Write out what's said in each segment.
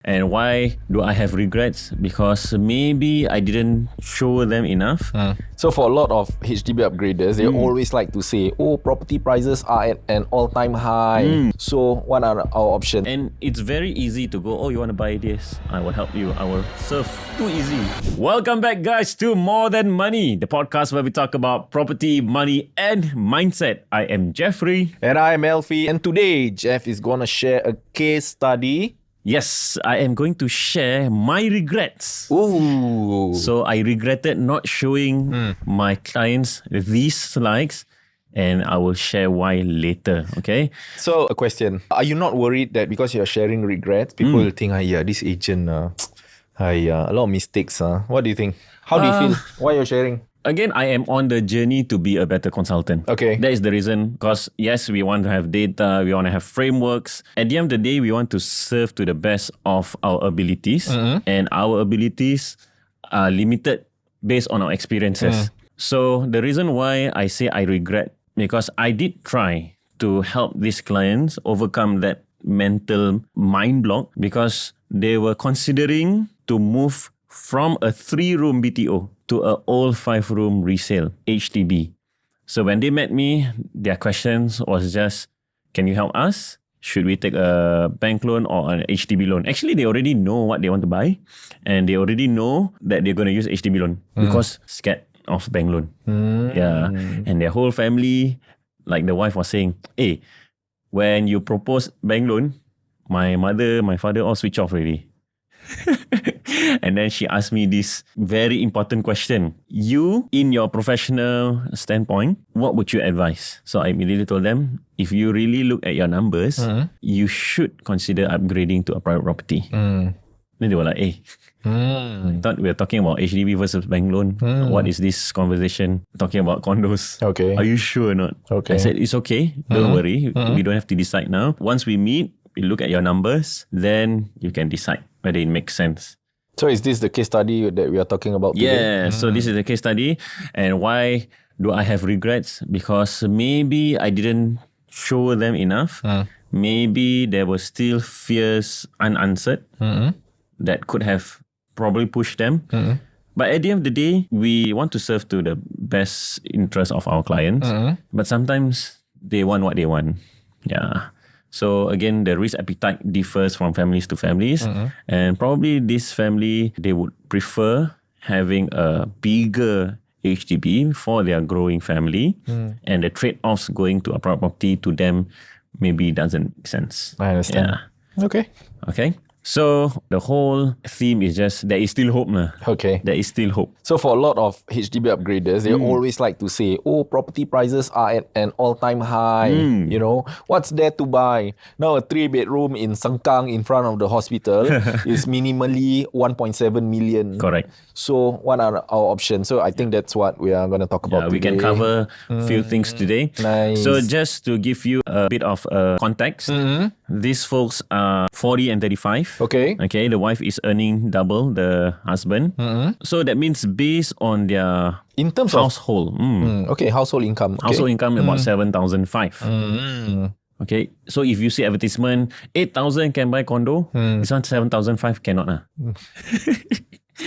And why do I have regrets? Because maybe I didn't show them enough. So for a lot of HDB upgraders, they always like to say, oh, property prices are at an all-time high. So what are our options? And it's very easy to go, oh, you want to buy this? I will help you. I will serve. Too easy. Welcome back, guys, to More Than Money, the podcast where we talk about property, money, and mindset. I am Jeffri. And I'm Elfie. And today, Jeff is going to share a case study. Yes, I am going to share my regrets. Ooh. So I regretted not showing my clients these slides, and I will share why later, okay? So a question, are you not worried that because you're sharing regrets, people will think, yeah, this agent, a lot of mistakes. What do you think? How do you feel? Why you're sharing? Again, I am on the journey to be a better consultant. Okay. That is the reason, because yes, we want to have data, we want to have frameworks. At the end of the day, we want to serve to the best of our abilities, and our abilities are limited based on our experiences. So the reason why I say I regret, because I did try to help these clients overcome that mental mind block, because they were considering to move from a 3-room BTO to an old 5-room resale, HDB. So when they met me, their questions was just, can you help us? Should we take a bank loan or an HDB loan? Actually, they already know what they want to buy, and they already know that they're going to use HDB loan because scared of bank loan. Yeah. And their whole family, like the wife was saying, hey, when you propose bank loan, my mother, my father all switch off already. And then she asked me this very important question. You, in your professional standpoint, what would you advise? So I immediately told them, if you really look at your numbers, you should consider upgrading to a private property. Then they were like, hey, I thought we were talking about HDB versus bank loan. What is this conversation? Talking about condos. Okay. Are you sure or not? Okay. I said, it's okay. Don't worry. We don't have to decide now. Once we meet, we look at your numbers, then you can decide whether it makes sense. So is this the case study that we are talking about today? Yeah, so this is the case study. And why do I have regrets? Because maybe I didn't show them enough. Maybe there were still fears unanswered that could have probably pushed them. But at the end of the day, we want to serve to the best interest of our clients. But sometimes they want what they want. Yeah. So again, the risk appetite differs from families to families. And probably this family, they would prefer having a bigger HDB for their growing family. And the trade-offs going to a property to them maybe doesn't make sense. I understand. Yeah. Okay. So the whole theme is just, there is still hope. Okay. There is still hope. So for a lot of HDB upgraders, they always like to say, oh, property prices are at an all-time high. You know, what's there to buy? Now a 3-bedroom in Sengkang in front of the hospital is minimally 1.7 million. Correct. So what are our options? So I think that's what we are going to talk about today. We can cover a few things today. Nice. So just to give you a bit of context, these folks are 40 and 35. Okay. The wife is earning double the husband. So that means based on their in terms household. Okay, household income. Okay. Household income about 7,500. Okay, so if you see advertisement, 8,000 can buy condo, this one 7,500 cannot.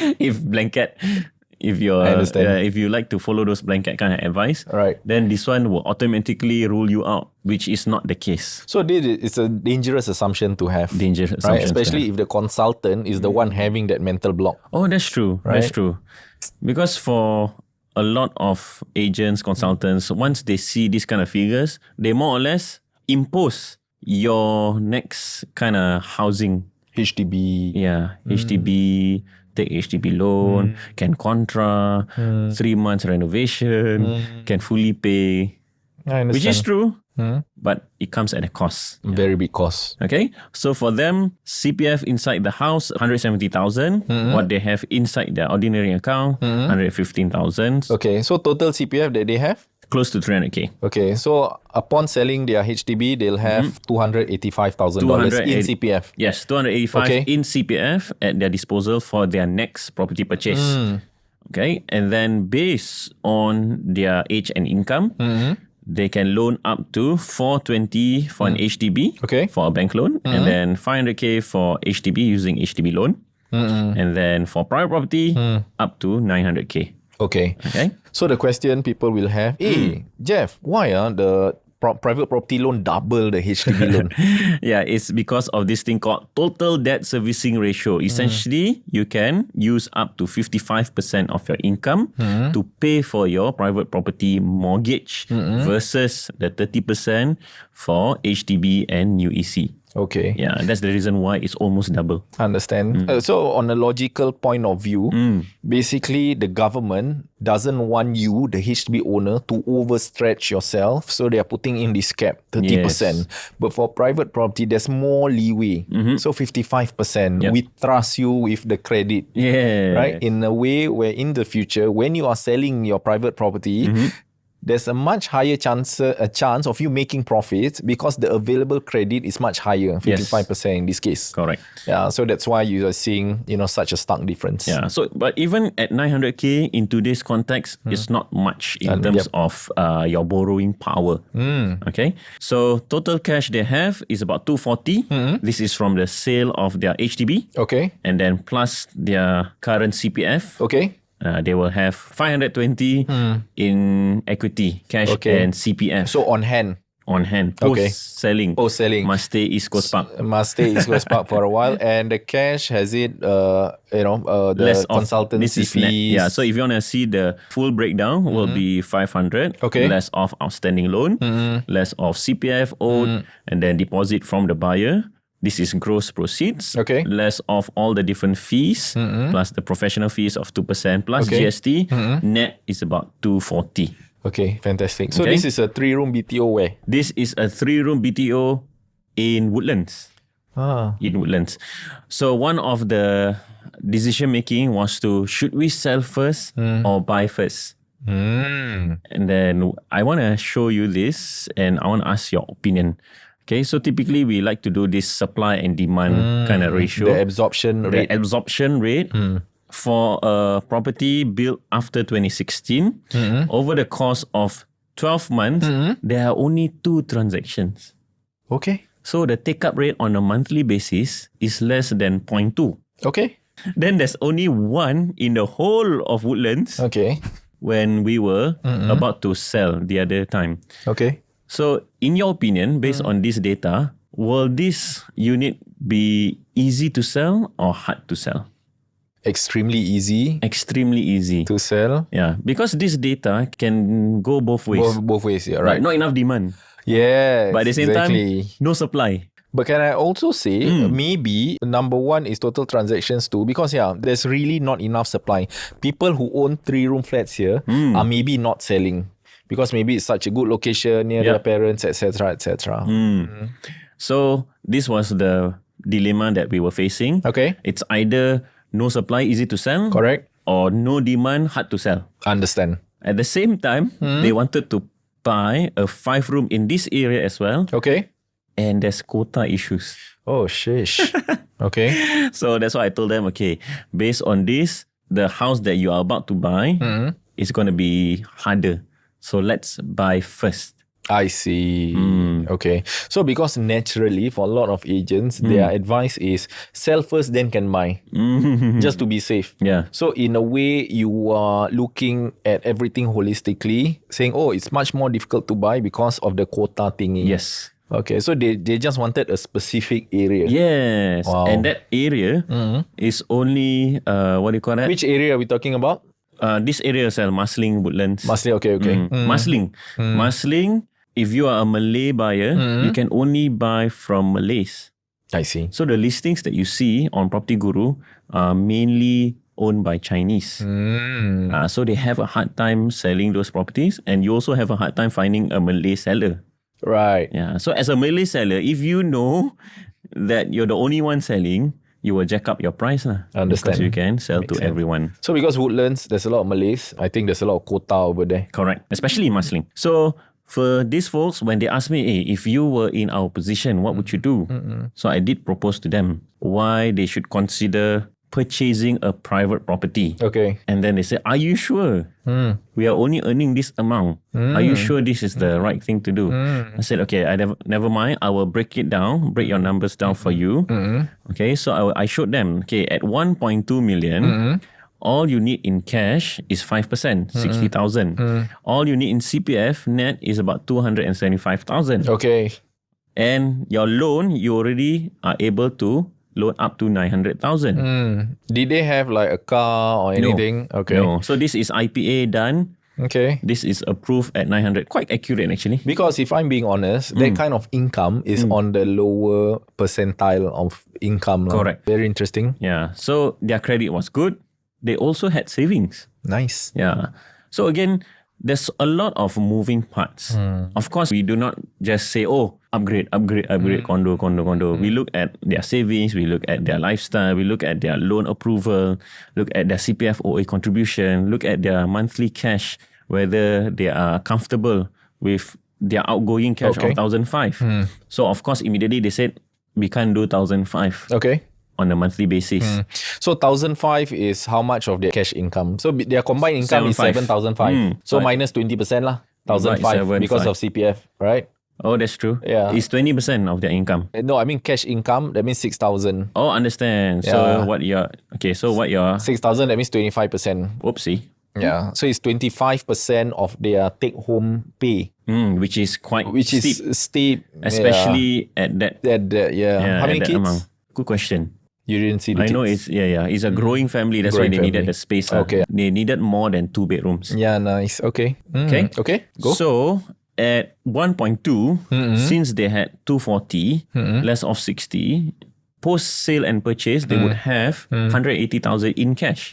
If you like to follow those blanket kind of advice, right, then this one will automatically rule you out, which is not the case. So this is a dangerous assumption to have. Right? Especially if the consultant is the one having that mental block. Oh, that's true. Right? That's true. Because for a lot of agents, consultants, once they see these kind of figures, they more or less impose your next kind of housing. HDB. Yeah, HDB. Take HDB loan, can contra, 3 months renovation, can fully pay. I understand. Which is true, but it comes at a cost. Very big cost. Okay, so for them, CPF inside the house, 170,000. What they have inside their ordinary account, 115,000. Okay, so total CPF that they have? Close to 300K. Okay, so upon selling their HDB, they'll have $285,000 in CPF. Yes, 285 in CPF at their disposal for their next property purchase. Okay, and then based on their age and income, they can loan up to 420 for an HDB Okay. for a bank loan, and then 500k for HDB using HDB loan, and then for private property up to 900k. Okay. Okay. So the question people will have, hey, Jeff, why the private property loan double the HDB loan? Yeah, it's because of this thing called total debt servicing ratio. Essentially, you can use up to 55% of your income to pay for your private property mortgage versus the 30% for HDB and new EC. Okay. Yeah, that's the reason why it's almost double. Understand. So on a logical point of view, basically the government doesn't want you, the HDB owner, to overstretch yourself. So they are putting in this cap, 30%. Yes. But for private property, there's more leeway. So 55%. Yep. We trust you with the credit. Yeah. Right? In a way where in the future, when you are selling your private property, there's a much higher chance of you making profits because the available credit is much higher, 55% in this case. Correct. Yeah, so that's why you are seeing, such a stark difference. Yeah. So, but even at 900k in today's context, it's not much in terms of your borrowing power. Okay. So total cash they have is about 240. This is from the sale of their HDB. Okay. And then plus their current CPF. Okay. They will have 520 in equity, cash and CPF. So on hand. On hand, post-selling. Post-selling. Must stay East Coast Park. Must stay East Coast Park for a while. And the cash, has it, the Less of- consultancy this is net. fees? Yeah, so if you want to see the full breakdown, will be 500. Okay. Less of outstanding loan, less of CPF owed, and then deposit from the buyer. This is gross proceeds. Okay. Less of all the different fees, plus the professional fees of 2%, plus GST. Net is about 240. Okay, fantastic. So Okay. this is a 3-room BTO where? This is a 3-room BTO in Woodlands. Ah. In Woodlands. So one of the decision making was to, should we sell first or buy first? And then I want to show you this and I want to ask your opinion. Okay, so typically we like to do this supply and demand kind of ratio. The absorption rate. The absorption rate for a property built after 2016, over the course of 12 months, there are only 2 transactions. Okay. So the take-up rate on a monthly basis is less than 0.2. Okay. Then there's only 1 in the whole of Woodlands Okay. when we were about to sell the other time. Okay. So in your opinion, based on this data, will this unit be easy to sell or hard to sell? Extremely easy Extremely easy. to sell. Yeah, because this data can go both ways. Both ways, yeah, right? Not enough demand. Yes, But at the same exactly. time, no supply. But can I also say, maybe number 1 is total transactions too, because there's really not enough supply. People who own 3-room flats here are maybe not selling because maybe it's such a good location near their parents, etc., etc. So this was the dilemma that we were facing. Okay, It's either no supply, easy to sell, correct. or no demand, hard to sell. Understand. At the same time, they wanted to buy a 5-room in this area as well, Okay. and there's quota issues. Oh, shish. Okay. So that's why I told them, okay, based on this, the house that you are about to buy is going to be harder. So let's buy first. I see. Okay. So because naturally for a lot of agents, their advice is sell first, then can buy. Just to be safe. Yeah. So in a way, you are looking at everything holistically, saying, oh, it's much more difficult to buy because of the quota thingy. Yes. Okay. So they just wanted a specific area. Yes. Wow. And that area is only, what do you call that? Which area are we talking about? This area is Marsiling, Woodlands. Marsiling. Okay. Marsiling. Marsiling, if you are a Malay buyer, you can only buy from Malays. I see. So the listings that you see on Property Guru are mainly owned by Chinese. So they have a hard time selling those properties, and you also have a hard time finding a Malay seller. Right. Yeah. So as a Malay seller, if you know that you're the only one selling, you will jack up your price. Understand. Because you can sell Makes to sense. everyone. So because Woodlands, there's a lot of Malays. I think there's a lot of quota over there. Correct. Especially in Marsiling. So for these folks, when they ask me, hey, if you were in our position, what would you do? So I did propose to them why they should consider purchasing a private property. Okay. And then they say, are you sure? We are only earning this amount. Are you sure this is the right thing to do? I said, okay, never mind. I will break your numbers down for you. Okay, so I showed them, okay, at 1.2 million, all you need in cash is 5%, 60,000. All you need in CPF net is about 275,000. Okay. And your loan, you already are able to loan up to 900,000. Did they have like a car or anything? Okay. No. So this is IPA done. Okay. This is approved at 900. Quite accurate actually. Because if I'm being honest, that kind of income is on the lower percentile of income. Correct. Very interesting. Yeah. So their credit was good. They also had savings. Nice. Yeah. So again, there's a lot of moving parts. Of course, we do not just say, oh, upgrade, condo. We look at their savings, we look at their lifestyle, we look at their loan approval, look at their CPF OA contribution, look at their monthly cash, whether they are comfortable with their outgoing cash of 1,500. So of course, immediately they said, we can't do 1,500. Okay. On a monthly basis. So 1,500 is how much of their cash income? So their combined income is 7,500. So minus 20% lah. 1,500 because of CPF, right? Oh, that's true. Yeah. It's 20% of their income. No, I mean cash income, that means 6,000. Oh, understand. Yeah. So what you're 6,000, that means 25%. Whoopsie. Yeah. So it's 25% of their take home pay. Which is quite steep. Is steep. Especially at that How many at that kids? amount. Good question. You didn't see the I kids? know it's a growing family. That's why they needed the space. Okay. They needed more than 2 bedrooms. Yeah, nice. Okay. Okay, go. So at 1.2, since they had 240, less of 60, post sale and purchase, they would have 180,000 in cash.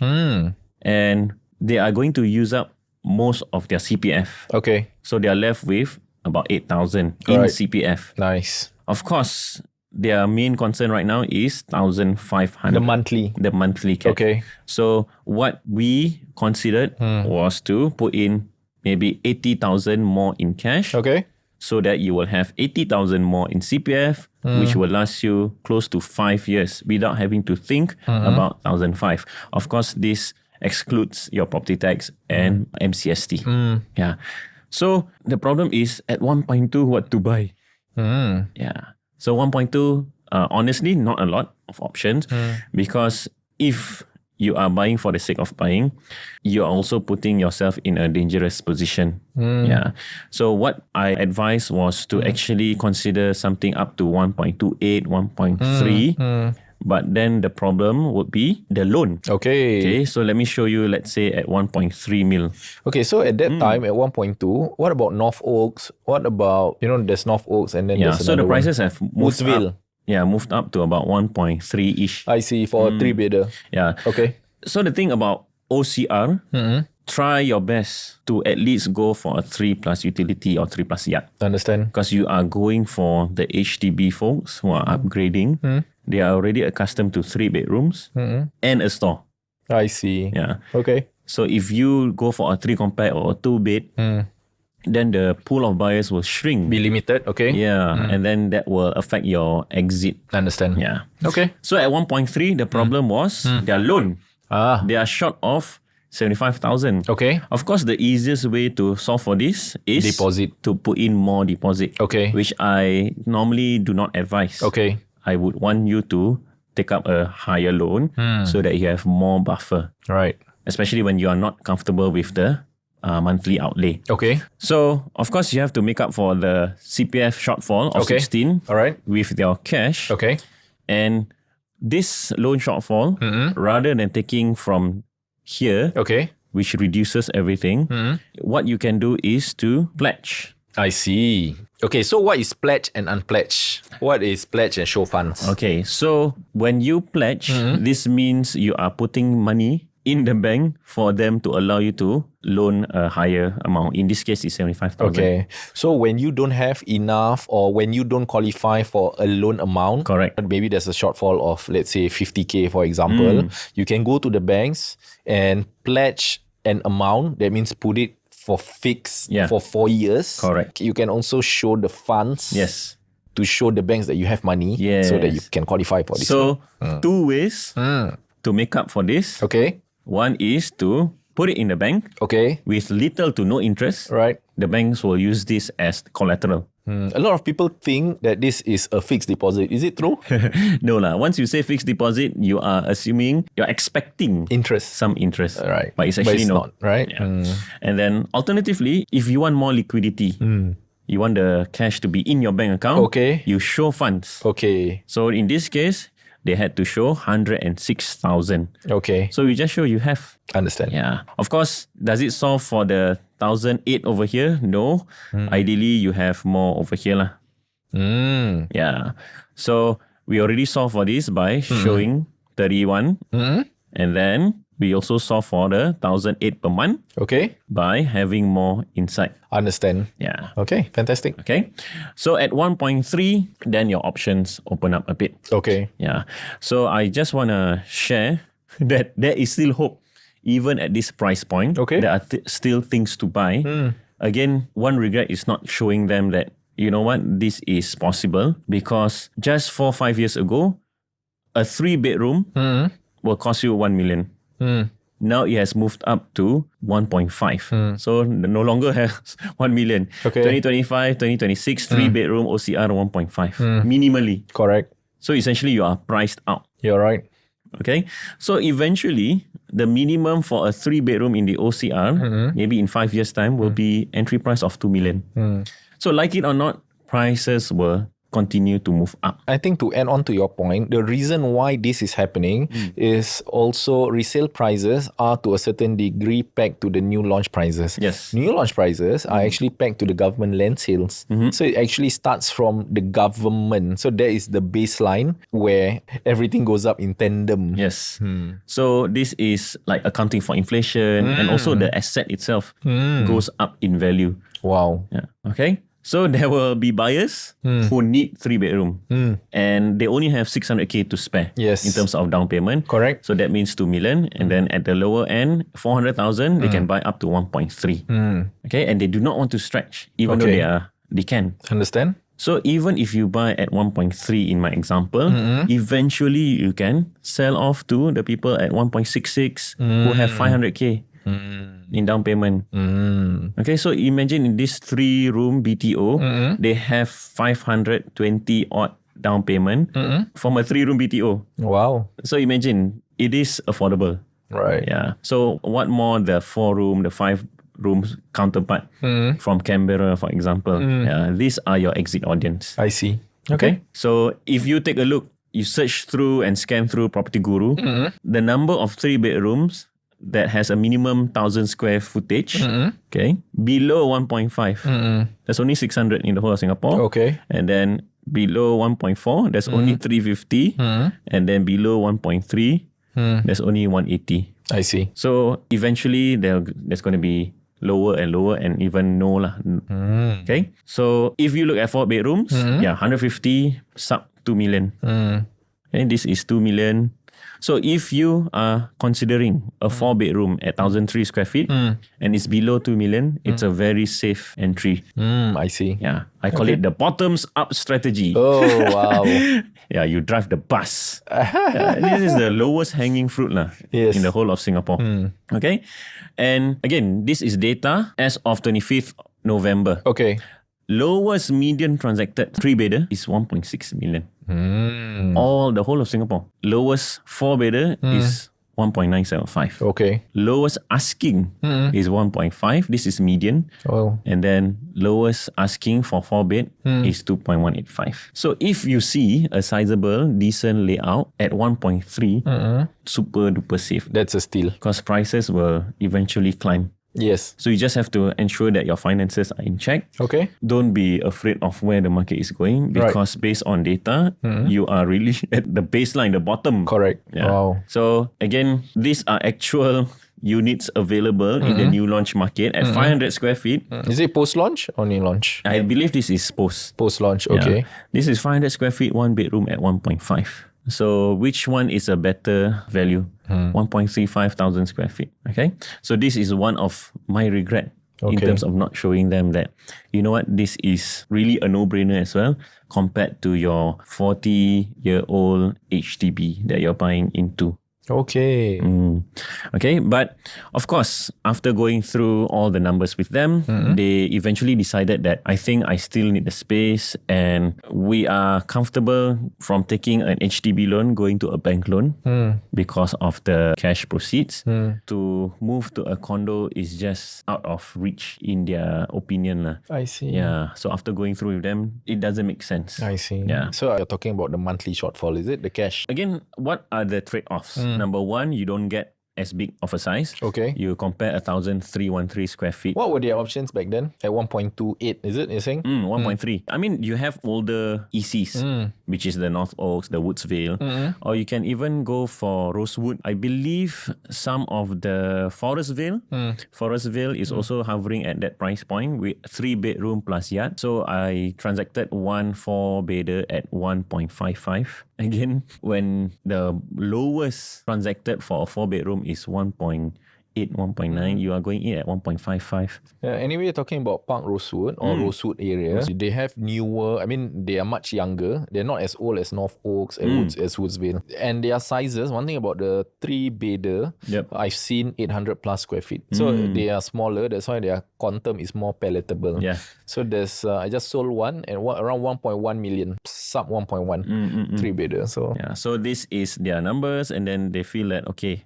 And they are going to use up most of their CPF. Okay. So they are left with about 8,000 in CPF. Nice. Of course, their main concern right now is 1,500. The monthly. The monthly cash. Okay. So what we considered was to put in maybe 80,000 more in cash. Okay. So that you will have 80,000 more in CPF, which will last you close to 5 years without having to think about 1,500. Of course, this excludes your property tax and MCST. Yeah. So the problem is at 1.2, what to buy? Yeah. So 1.2, honestly, not a lot of options because if you are buying for the sake of buying, you are also putting yourself in a dangerous position. Yeah. So what I advised was to actually consider something up to 1.28, 1.3. But then the problem would be the loan. Okay, so let me show you, let's say at 1.3 mil. Okay, so at that time, at 1.2, what about North Oaks? What about, there's North Oaks and then there's so the prices have moved Woodsville. up. Yeah, moved up to about 1.3-ish. I see, for a 3-bedder. Yeah. Okay. So the thing about OCR, try your best to at least go for a 3+ utility or 3+ yacht. Understand. Because you are going for the HDB folks who are upgrading. They are already accustomed to 3 bedrooms and a store. I see. Yeah. Okay. So if you go for a 3 compact or a 2 bed, then the pool of buyers will shrink. Be limited, okay. Yeah. And then that will affect your exit. Understand. Yeah. Okay. So at 1.3, the problem was their loan. They are short of 75,000. Okay. Of course, the easiest way to solve for this is deposit. To put in more deposit. Okay. Which I normally do not advise. Okay. I would want you to take up a higher loan so that you have more buffer. Right. Especially when you are not comfortable with the monthly outlay. Okay. So, of course, you have to make up for the CPF shortfall of 16 All right. with your cash. Okay. And this loan shortfall, rather than taking from here, which reduces everything, what you can do is to pledge. I see. Okay, so what is pledge and unpledge? What is pledge and show funds? Okay, so when you pledge, this means you are putting money in the bank for them to allow you to loan a higher amount. In this case, it's 75,000. Okay, so when you don't have enough or when you don't qualify for a loan amount, correct. Maybe there's a shortfall of, let's say, 50K, for example, you can go to the banks and pledge an amount. That means put it for fixed for 4 years. Correct. You can also show the funds. Yes. To show the banks that you have money so that you can qualify for this. So, 2 ways to make up for this, Okay. one is to put it in the bank Okay. with little to no interest. Right. The banks will use this as collateral. A lot of people think that this is a fixed deposit. Is it true? No lah. Once you say fixed deposit, you are assuming you're expecting Interest. some interest. Right. But it's actually not, right? Yeah. And then alternatively, if you want more liquidity, you want the cash to be in your bank account, Okay. you show funds. Okay. So in this case, they had to show 106,000. Okay. So you just show you have. Understand. Yeah. Of course, does it solve for the 1,008 over here? No. Ideally, you have more over here lah. Yeah. So we already solved for this by showing 31. And then we also solve for the 1,008 per month Okay. by having more inside. Understand. Yeah. Okay. Fantastic. Okay. So at 1.3, then your options open up a bit. Okay. Yeah. So I just want to share that there is still hope even at this price point. Okay. There are still things to buy. Again, one regret is not showing them that, you know what, this is possible, because just 4-5 years ago, a 3-bedroom will cost you 1 million. Now it has moved up to 1.5. So no longer has 1 million. Okay. 2025, 2026, 3-bedroom OCR 1.5 minimally. Correct. So essentially you are priced out. You're right. Okay. So eventually the minimum for a 3-bedroom in the OCR, maybe in 5 years' time, will be entry price of 2 million. So like it or not, prices will continue to move up. I think to add on to your point, the reason why this is happening is also resale prices are to a certain degree pegged to the new launch prices. Yes. New launch prices are actually pegged to the government land sales. So it actually starts from the government. So that is the baseline where everything goes up in tandem. Yes. So this is like accounting for inflation, and also the asset itself goes up in value. Wow. Yeah. Okay. So there will be buyers who need 3-bedroom and they only have 600K to spare Yes. in terms of down payment. Correct. So that means 2 million. And then at the lower end, 400,000, they can buy up to 1.3. Okay. And they do not want to stretch, even though they can. Understand? So even if you buy at 1.3 in my example, eventually you can sell off to the people at 1.66 who have 500K in down payment. Okay, so imagine in this 3-room BTO, they have 520 odd down payment from a 3-room BTO. Wow. So imagine, it is affordable. Right. Yeah. So what more the 4-room, the 5-room counterpart from Canberra, for example. Yeah, these are your exit audience. I see. Okay. So if you take a look, you search through and scan through Property Guru, the number of 3-bedrooms that has a minimum 1,000 square footage, okay, below 1.5, there's only 600 in the whole of Singapore. Okay. And then below 1.4, there's only 350. And then below 1.3, there's only 180. I see. So eventually there's going to be lower and lower and even no lah. Okay. So if you look at 4 bedrooms, 150 sub 2 million. Okay, this is 2 million. So if you are considering a 4-bedroom at 1,003 square feet and it's below 2 million, it's a very safe entry. I see. Yeah. I call it the bottoms up strategy. Oh, wow. Yeah, you drive the bus. This is the lowest hanging fruit lah Yes. in the whole of Singapore. Okay. And again, this is data as of 25th November. Okay. Lowest median transacted 3-bedder is 1.6 million. All the whole of Singapore. Lowest 4-bedder is 1.975. Okay. Lowest asking is 1.5. This is median. Oh. And then lowest asking for 4-bed is 2.185. So if you see a sizable, decent layout at 1.3, super duper safe. That's a steal. Because prices will eventually climb. Yes. So you just have to ensure that your finances are in check. Okay. Don't be afraid of where the market is going, because based on data, you are really at the baseline, the bottom. Correct. Yeah. Wow. So again, these are actual units available in the new launch market at 500 square feet. Is it post-launch or new launch? I believe this is post. Post-launch. Yeah. Okay. This is 500 square feet, 1-bedroom at 1.5. So which one is a better value? 1.35 thousand square feet. Okay. So this is one of my regret in terms of not showing them that, you know what, this is really a no-brainer as well compared to your 40-year-old HDB that you're buying into. Okay. Okay, but of course, after going through all the numbers with them, they eventually decided that I think I still need the space and we are comfortable from taking an HDB loan going to a bank loan because of the cash proceeds. To move to a condo is just out of reach in their opinion. I see. Yeah, so after going through with them, it doesn't make sense. I see. Yeah. So you're talking about the monthly shortfall, is it? The cash? Again, what are the trade-offs? Number one, you don't get as big of a size. Okay. You compare 1,313 square feet. What were their options back then? At 1.28, is it? You're saying? 1.3. I mean, you have older ECs, which is the North Oaks, the Woodsville, or you can even go for Rosewood. I believe some of the Forestville is also hovering at that price point with 3-bedroom plus yard. So I transacted one 4-bedder at 1.55. Again, when the lowest transacted for a 4-bedroom is 1.8, 1.9, you are going in at 1.55. Anyway, talking about Park Rosewood or Rosewood area, they have newer, I mean, they are much younger. They're not as old as North Oaks and as Woodsville. And their sizes, one thing about the 3-bedder, I've seen 800 plus square feet. So they are smaller, that's why their quantum is more palatable. Yeah. So there's, I just sold one and around 1.1 million, sub 1.1, 3-bedder. So yeah, so this is their numbers, and then they feel that, okay,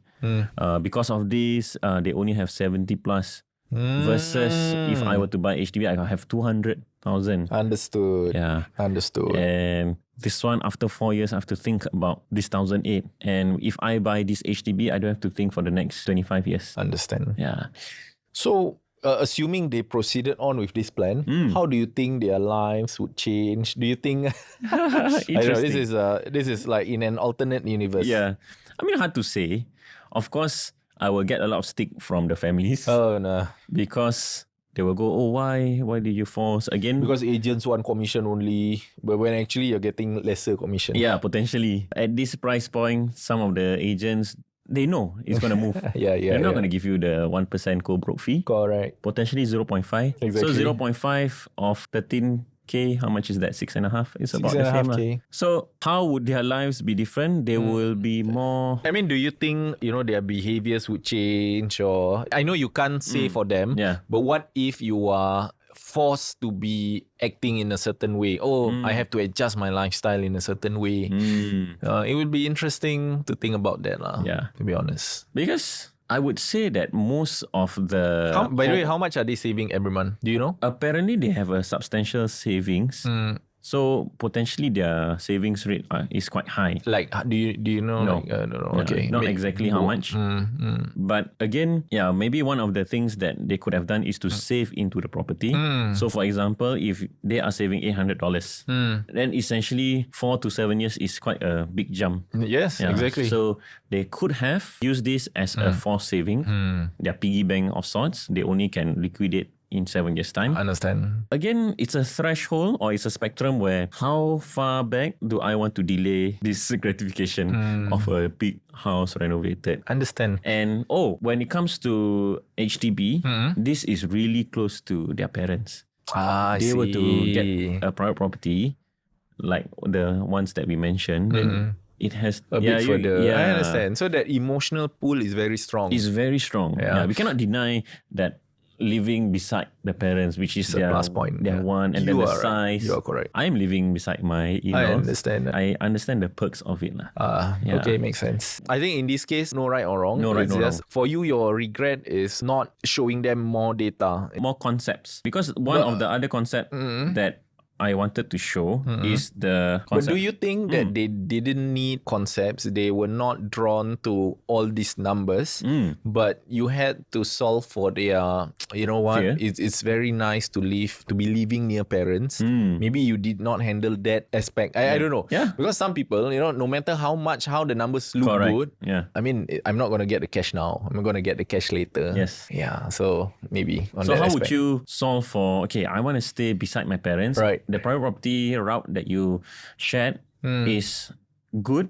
because of this, they only have 70 plus. Versus if I were to buy HDB, I have 200,000. Understood. Yeah. Understood. And this one, after 4 years, I have to think about this 1,008. And if I buy this HDB, I don't have to think for the next 25 years. Understand. Yeah. So, assuming they proceeded on with this plan, how do you think their lives would change? Do you think? I know this is like in an alternate universe. Yeah. I mean, hard to say. Of course, I will get a lot of stick from the families. Oh no. Because they will go, oh, why? Why did you force again? Because agents want commission only, but when actually you're getting lesser commission. Yeah, potentially. At this price point, some of the agents, they know it's going to move. They're not going to give you the 1% co-broke fee. Correct. Potentially 0.5. Exactly. So 0.5 of 13K, how much is that? 6.5? It's about the same. 6.5K. So how would their lives be different? They will be more... I mean, do you think, their behaviors would change? Or I know you can't say for them, but what if you are forced to be acting in a certain way? I have to adjust my lifestyle in a certain way. It would be interesting to think about that, to be honest. Because I would say that most of the... By the way, how much are they saving every month? Do you know? Apparently, they have a substantial savings. So potentially their savings rate is quite high. Like, do you know? No. Like, no. Okay. Not exactly how much. But again, maybe one of the things that they could have done is to save into the property. So for example, if they are saving $800, then essentially 4 to 7 years is quite a big jump. Yes, exactly. So they could have used this as a forced saving, their piggy bank of sorts. They only can liquidate in 7 years' time. Understand. Again, it's a threshold or it's a spectrum where how far back do I want to delay this gratification of a big house renovated? Understand. And when it comes to HDB, this is really close to their parents. They were to get a private property like the ones that we mentioned, then it has a bit further. I understand. So that emotional pull is very strong. It's very strong. Yeah. We cannot deny that living beside the parents, which is their plus point, their one, and then the size. Right. You are correct. I'm living beside my in-laws. I understand. I understand the perks of it. Okay, makes sense. I think in this case, no right or wrong. No right, no wrong. For you, your regret is not showing them more data. More concepts. Because one of the other concept that I wanted to show is the concept. But do you think that they didn't need concepts? They were not drawn to all these numbers, but you had to solve for their, fear. It's very nice to be living near parents. Maybe you did not handle that aspect. I don't know. Yeah. Because some people, no matter how the numbers look good, I mean, I'm not going to get the cash now. I'm going to get the cash later. Yes. Yeah. So maybe on so that how aspect. would you solve for, I want to stay beside my parents. Right. The private property route that you shared is good.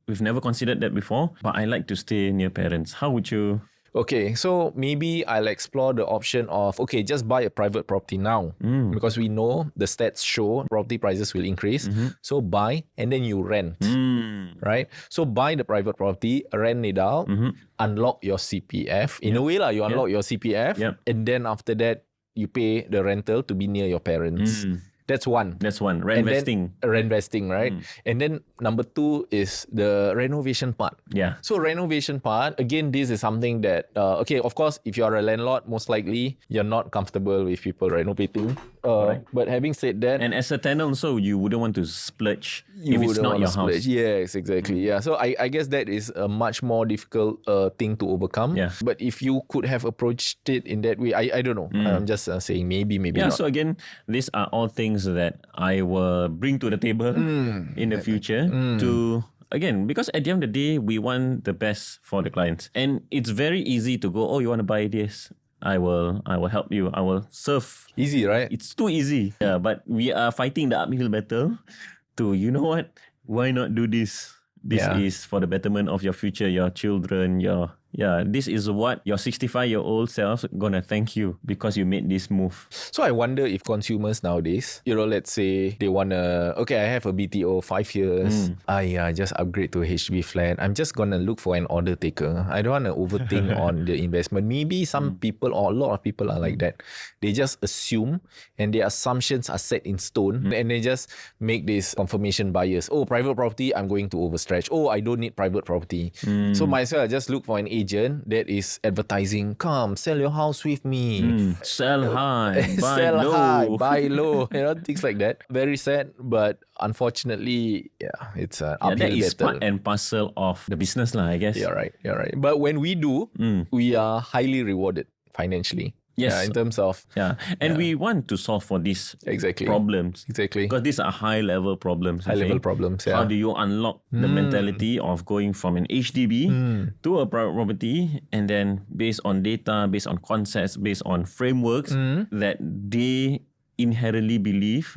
We've never considered that before, but I like to stay near parents. How would you... Okay, so maybe I'll explore the option of, okay, just buy a private property now. Because we know the stats show property prices will increase. So buy and then you rent. Right? So buy the private property, rent it out, unlock your CPF. In a way, you unlock your CPF. And then after that, you pay the rental to be near your parents. That's one. Rent vesting. Rent vesting, right? And then number two is the renovation part. Yeah. So renovation part, again, this is something that, okay, of course, if you're a landlord, most likely you're not comfortable with people renovating. But having said that, And as a tenant also, you wouldn't want to splurge if it's not your house. Yes, exactly. Yeah. So I guess that is a much more difficult thing to overcome. Yeah. But if you could have approached it in that way, I don't know. I'm just saying maybe not. So again, these are all things that I will bring to the table in the future to, again, because at the end of the day, we want the best for the clients. And it's very easy to go, oh, you want to buy this? I will help you. I will serve. Easy, right? It's too easy. Yeah, but we are fighting the uphill battle to, you know what? Why not do this? This is for the betterment of your future, your children, this is what your 65-year-old self gonna thank you because you made this move. So I wonder if consumers nowadays, let's say they wanna, okay, I have a BTO 5 years, I just upgrade to a HDB flat. I'm just gonna look for an order taker. I don't wanna overthink on the investment. Maybe some people or a lot of people are like that. They just assume and their assumptions are set in stone and they just make this confirmation bias. Oh, private property, I'm going to overstretch. Oh, I don't need private property. So might as well just look for an agent that is advertising, come sell your house with me, Sell high, buy sell low. high, buy low, things like that. Very sad, but unfortunately, it's an uphill That is battle. part and parcel of the business, I guess. You're right. But when we do, we are highly rewarded financially. Yes. In terms of And we want to solve for these Exactly. problems. Exactly. Because these are high-level problems. High level problems. How do you unlock the mentality of going from an HDB to a private property, and then based on data, based on concepts, based on frameworks that they inherently believe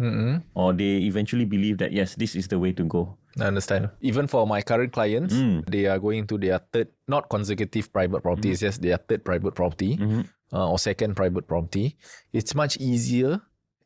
or they eventually believe that, yes, this is the way to go. I understand. Even for my current clients, they are going to their third, not consecutive private property, it's just their third private property or second private property. It's much easier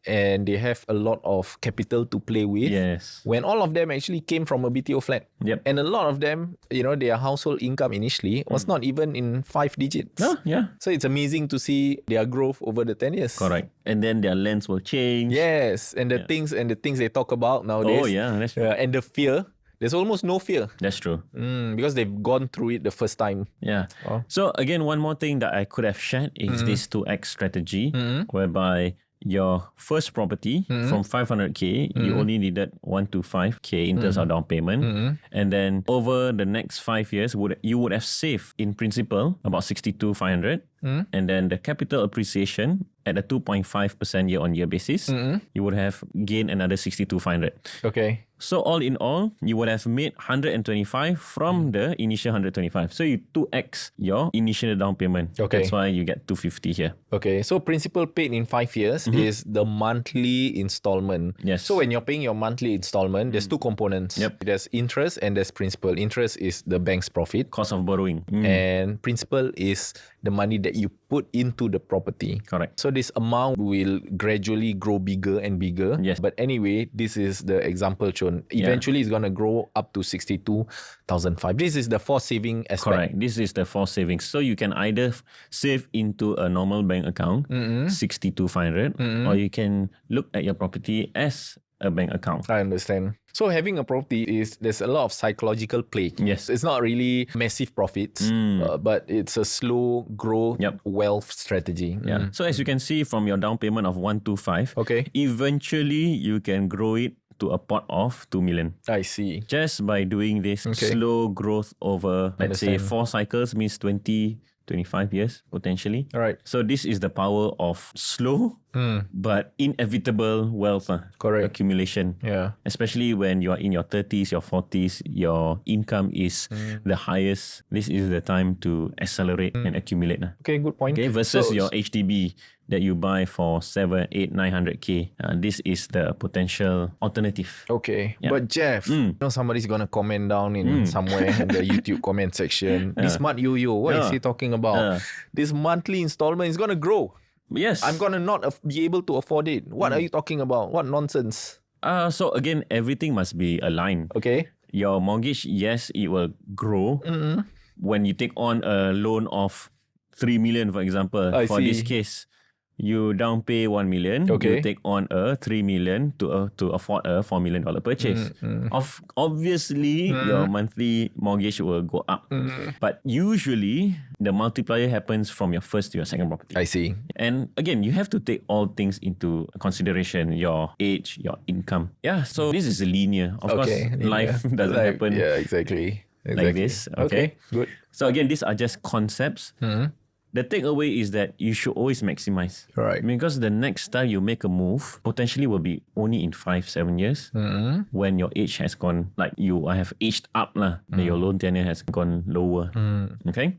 and they have a lot of capital to play with. Yes. When all of them actually came from a BTO flat. Yep. And a lot of them, their household income initially was not even in 5 digits. Oh, yeah. So it's amazing to see their growth over the 10 years. Correct. And then their lens will change. Yes. And the things they talk about nowadays. Oh, yeah. That's true. And the fear. There's almost no fear. That's true. Because they've gone through it the first time. Yeah. Oh. So again, one more thing that I could have shared is this 2x strategy, whereby your first property from 500k, you only needed 125k in terms of down payment. And then over the next 5 years, you would have saved in principle about 62,500. And then the capital appreciation at a 2.5% year-on-year basis, you would have gained another 62,500. Okay. So all in all, you would have made 125 from the initial 125. So you 2x your initial down payment. Okay. That's why you get 250 here. Okay. So principal paid in 5 years is the monthly installment. Yes. So when you're paying your monthly installment, there's two components. Yep. There's interest and there's principal. Interest is the bank's profit. Cost of borrowing. And principal is the money that you put into the property. Correct. So this amount will gradually grow bigger and bigger. Yes. But anyway, this is the example shown. Eventually, it's going to grow up to 62,005. This is the forced saving aspect. Correct. This is the forced savings. So you can either save into a normal bank account, 62,500, or you can look at your property as a bank account. I understand. So having a property there's a lot of psychological play. Yes. It's not really massive profits, but it's a slow grow wealth strategy. Yeah. So as you can see from your down payment of 125, Okay. eventually you can grow it to a pot of 2 million. I see. Just by doing this slow growth over, let's say, 4 cycles means 20, 25 years potentially. All right. So this is the power of slow but inevitable wealth Correct. accumulation. Yeah. Especially when you are in your 30s, your 40s, your income is the highest. This is the time to accelerate and accumulate. Okay, good point. Okay, versus So- your HDB that you buy for 7, 8, 900K. This is the potential alternative. Okay, Yeah. but Jeff, you know somebody's gonna comment down in somewhere in the YouTube comment section. This smart yo-yo, what is he talking about? This monthly installment is gonna grow. Yes. I'm gonna not be able to afford it. What are you talking about? What nonsense? So again, everything must be aligned. Okay. Your mortgage, yes, it will grow. When you take on a loan of 3 million, for example, I for this see. case, you down pay 1 million. Okay. You take on a 3 million to afford a $4 million purchase. Obviously, your monthly mortgage will go up. But usually, the multiplier happens from your first to your second property. I see. And again, you have to take all things into consideration, your age, your income. Yeah, so this is linear. Of course, life doesn't happen Yeah, exactly. like this. Okay. Good. So again, these are just concepts. The takeaway is that you should always maximize. Right. Because the next time you make a move, potentially will be only in 5-7 years when your age has gone, like you have aged up, your loan tenure has gone lower. Okay?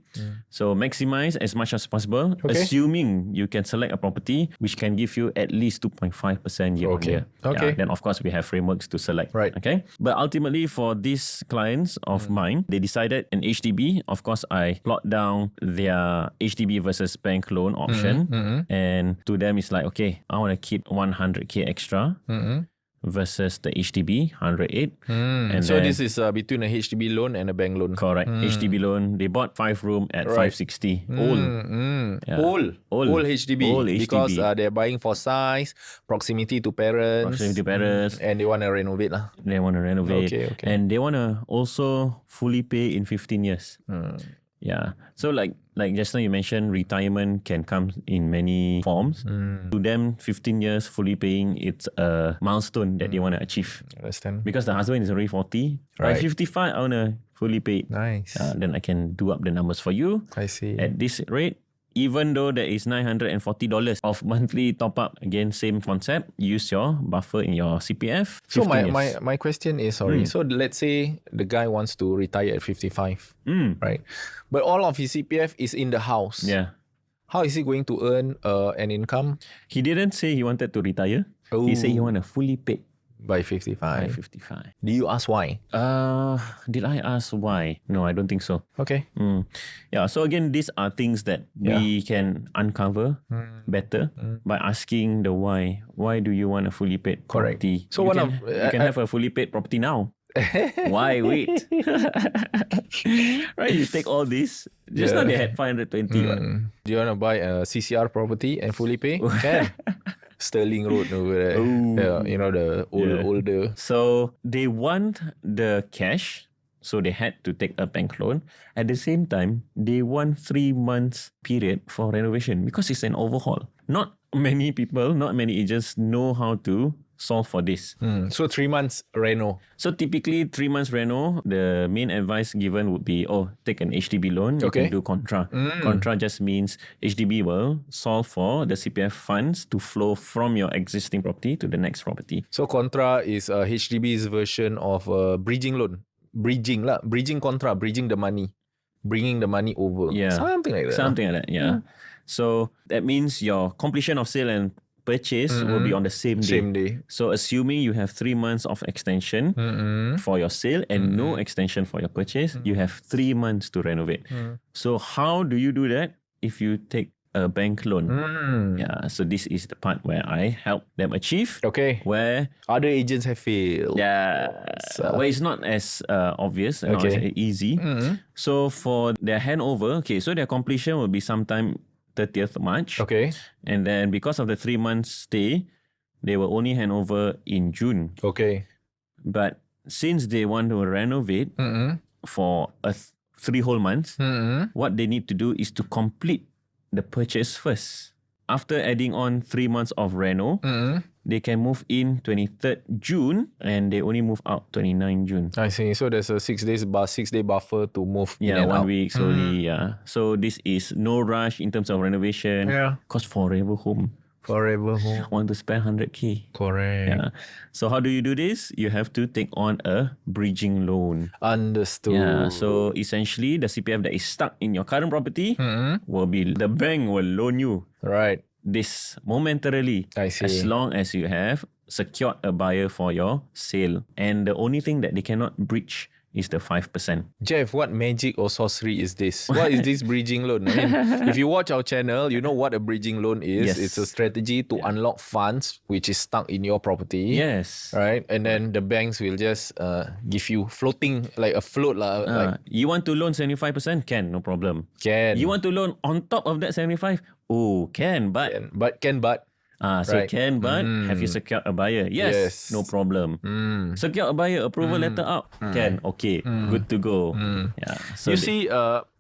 So maximize as much as possible, assuming you can select a property which can give you at least 2.5% year on year. Okay. Then of course we have frameworks to select. Right. Okay. But ultimately for these clients of mine, they decided an HDB. Of course, I plot down their HDB versus bank loan option. And to them, it's like, okay, I want to keep 100K extra versus the HDB, 108. And So then, this is between a HDB loan and a bank loan. correct. HDB loan, they bought 5 room at 560. Old. Yeah. Old HDB. Old HDB. Because they're buying for size, proximity to parents. Proximity to parents. And they want to renovate. They want to renovate. Okay. And they want to also fully pay in 15 years. Yeah. So like just now you mentioned, retirement can come in many forms. To them, 15 years fully paying, it's a milestone that they want to achieve. Understand. Because the husband is already 40. By Right. 55, I want to fully pay it. Nice. Then I can do up the numbers for you. I see. At this rate, even though there is $940 of monthly top up, again, same concept, use your buffer in your CPF. So 15 years. my question is, so let's say the guy wants to retire at 55, right? But all of his CPF is in the house. Yeah. How is he going to earn an income He didn't say he wanted to retire. He said he wanted fully paid by by 55? 55. Do you ask why? Did I ask why? No, I don't think so. Okay. Yeah, so again, these are things that we can uncover better by asking the why. Why do you want a fully paid Correct. property? So you one can, of- you can have a fully paid property now. Why wait? Right, you take all this. Just now they had 520. Right? Do you want to buy a CCR property and fully pay? Can. Sterling Road over there. Yeah, you know, the older. So they want the cash, so they had to take a bank loan. At the same time, they want 3 months period for renovation because it's an overhaul. Not many people, not many agents know how to solve for this. So 3 months reno. So typically 3 months reno, the main advice given would be, take an HDB loan. You Okay. can do contra. Contra just means HDB will solve for the CPF funds to flow from your existing property to the next property. So contra is HDB's version of bridging loan. Bridging contra, bridging the money. Bringing the money over. Yeah. Something like that. Something like that, yeah. So that means your completion of sale and purchase will be on the same day. Same day. So assuming you have 3 months of extension for your sale and no extension for your purchase, you have 3 months to renovate. So how do you do that if you take a bank loan? Yeah, so this is the part where I help them achieve. Okay. Where Other agents have failed. where it's not as obvious, not as easy. So for their handover, so their completion will be sometime 30th March. Okay. And then because of the 3 months stay, they will only hand over in June. Okay. But since they want to renovate for 3 whole months, what they need to do is to complete the purchase first. After adding on 3 months of reno, they can move in 23rd June and they only move out 29 June. I see. So there's a 6 day buffer to move in Yeah, and 1 out. week slowly. Yeah. So this is no rush in terms of renovation. Yeah. Because forever home, Forevermore. Want to spend 100K. Correct. Yeah. So how do you do this? You have to take on a bridging loan. Understood. Yeah. So essentially, the CPF that is stuck in your current property will be the bank will loan you Right. this momentarily, I see. as long as you have secured a buyer for your sale. And the only thing that they cannot breach is the 5%. Jeff, what magic or sorcery is this? What is this bridging loan? I mean, if you watch our channel, you know what a bridging loan is. Yes. It's a strategy to unlock funds which is stuck in your property. Yes. Right? And then the banks will just give you floating, like a float. Like, You want to loan 75%? Can, no problem. can. You want to loan on top of that 75? Oh, can, but so Right. can, but have you secured a buyer? Yes, Yes. no problem. Secured a buyer, approval letter out. Can, okay, good to go. Yeah. So you see,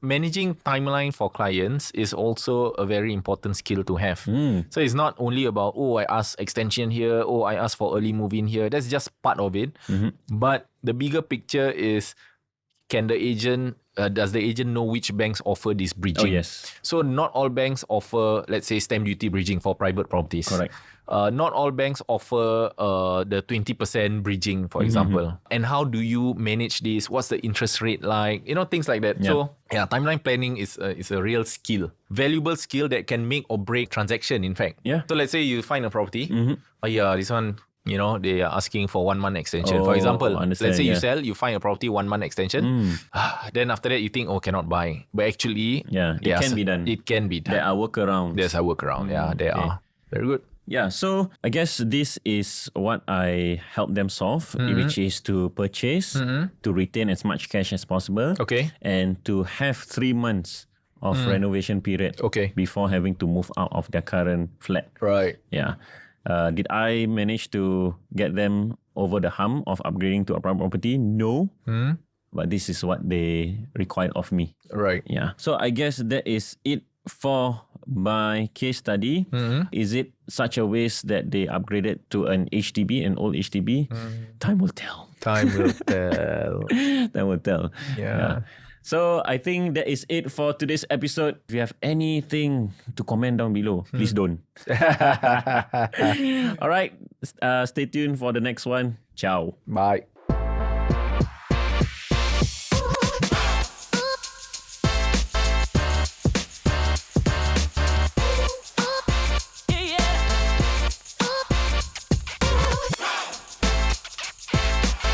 managing timeline for clients is also a very important skill to have. So it's not only about, I ask extension here, I ask for early move-in here. That's just part of it. But the bigger picture is, does the agent know which banks offer this bridging? Oh, yes. So not all banks offer, let's say, stamp duty bridging for private properties. Correct. Not all banks offer the 20% bridging, for example. And how do you manage this? What's the interest rate like? Things like that. Yeah. So timeline planning is a real skill. Valuable skill that can make or break transaction, in fact. Yeah. So let's say you find a property. This one, they are asking for 1 month extension. For example, understand, let's say you yeah. sell, you find a property 1 month extension. Then after that, you think, cannot buy. But actually, it can be done. It can be done. There are workarounds. There's a workaround. Yeah, there are. Very good. Yeah, so I guess this is what I help them solve, which is to purchase, to retain as much cash as possible, Okay. and to have 3 months of renovation period Okay. before having to move out of their current flat. Right. Yeah. Did I manage to get them over the hump of upgrading to a private property? No. But this is what they required of me. Right. Yeah. So I guess that is it for my case study. Is it such a waste that they upgraded to an HDB, an old HDB? Time will tell. Time will tell. Time will tell. Yeah. So I think that is it for today's episode. If you have anything to comment down below, please don't. All right. Stay tuned for the next one. Ciao. Bye.